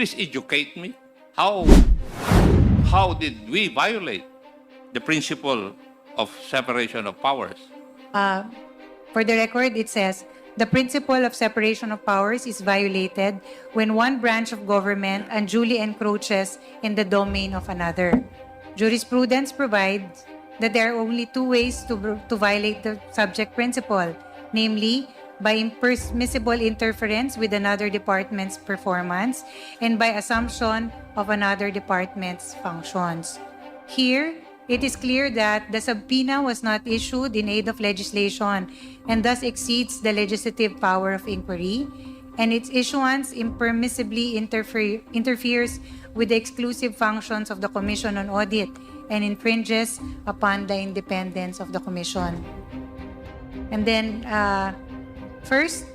Please educate me. How did we violate the principle of separation of powers? For the record, it says, the principle of separation of powers is violated when one branch of government unduly encroaches in the domain of another. Jurisprudence provides that there are only two ways to violate the subject principle, namely, by impermissible interference with another department's performance and by assumption of another department's functions. Here, it is clear that the subpoena was not issued in aid of legislation and thus exceeds the legislative power of inquiry, and its issuance impermissibly interferes with the exclusive functions of the Commission on Audit and infringes upon the independence of the Commission. And then, first,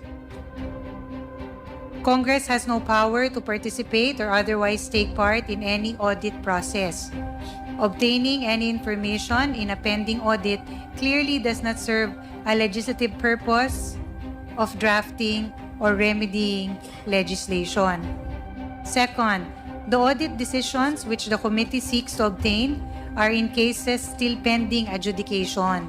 Congress has no power to participate or otherwise take part in any audit process. Obtaining any information in a pending audit clearly does not serve a legislative purpose of drafting or remedying legislation. Second, the audit decisions which the committee seeks to obtain are in cases still pending adjudication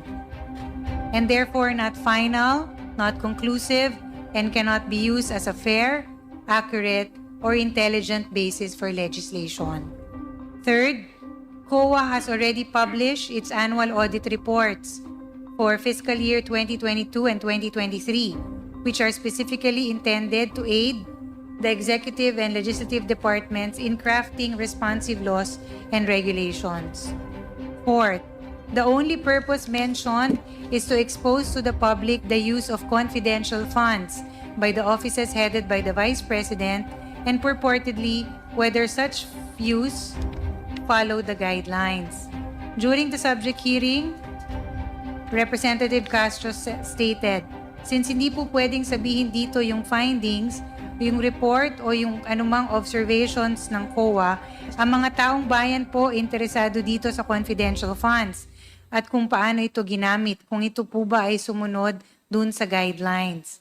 and therefore not final, not conclusive, and cannot be used as a fair, accurate, or intelligent basis for legislation. Third, COA has already published its annual audit reports for fiscal year 2022 and 2023, which are specifically intended to aid the executive and legislative departments in crafting responsive laws and regulations. Fourth, the only purpose mentioned is to expose to the public the use of confidential funds by the offices headed by the Vice President and purportedly whether such use follow the guidelines. During the subject hearing, Representative Castro stated, since hindi po pwedeng sabihin dito yung findings, yung report o yung anumang observations ng COA, ang mga taong bayan po interesado dito sa confidential funds at kung paano ito ginamit, kung ito po ba ay sumunod dun sa guidelines.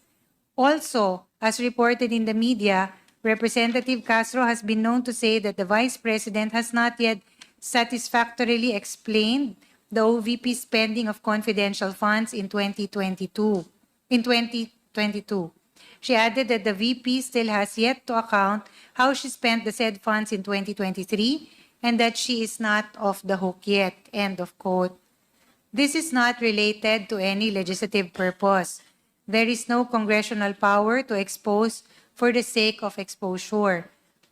Also, as reported in the media, Representative Castro has been known to say that the Vice President has not yet satisfactorily explained the OVP spending of confidential funds in 2022. She added that the VP still has yet to account how she spent the said funds in 2023 and that she is not off the hook yet. End of quote. This is not related to any legislative purpose. There is no congressional power to expose for the sake of exposure.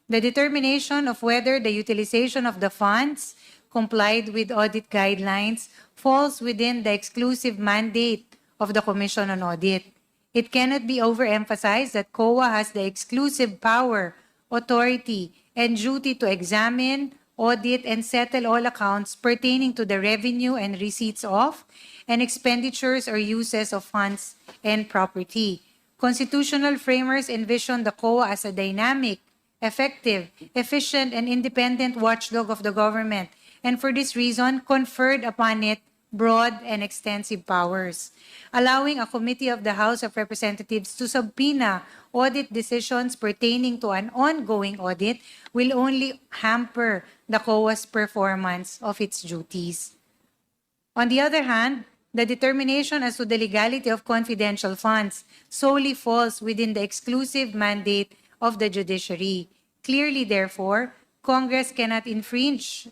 The determination of whether the utilization of the funds complied with audit guidelines falls within the exclusive mandate of the Commission on Audit. It cannot be overemphasized that COA has the exclusive power, authority, and duty to examine, audit, and settle all accounts pertaining to the revenue and receipts of, and expenditures or uses of funds and property. Constitutional framers envision the COA as a dynamic, effective, efficient, and independent watchdog of the government, and for this reason conferred upon it broad and extensive powers. Allowing a committee of the House of Representatives to subpoena audit decisions pertaining to an ongoing audit will only hamper the COA's performance of its duties. On the other hand, the determination as to the legality of confidential funds solely falls within the exclusive mandate of the judiciary. Clearly, therefore, Congress cannot infringe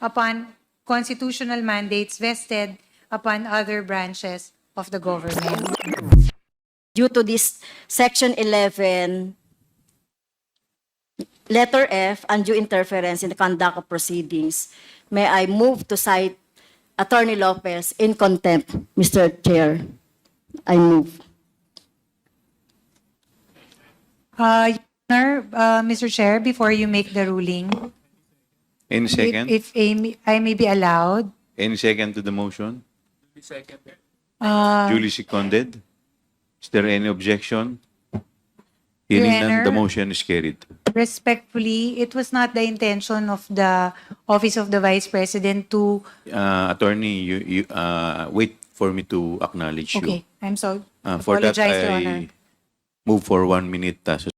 upon constitutional mandates vested upon other branches of the government. Due to this Section 11, letter F, undue interference in the conduct of proceedings, may I move to cite Attorney Lopez in contempt, Mr. Chair. I move. Mr. Chair, before you make the ruling, Any second? if I may be allowed, Any second to the motion? uh, Duly seconded? Is there any objection? Your Hearing none, the Honor. motion is carried. respectfully, it was not the intention of the Office of the Vice President to... Attorney, you wait for me to acknowledge you. Okay, I'm sorry. For that, Apologize, Your Honor. I move for 1 minute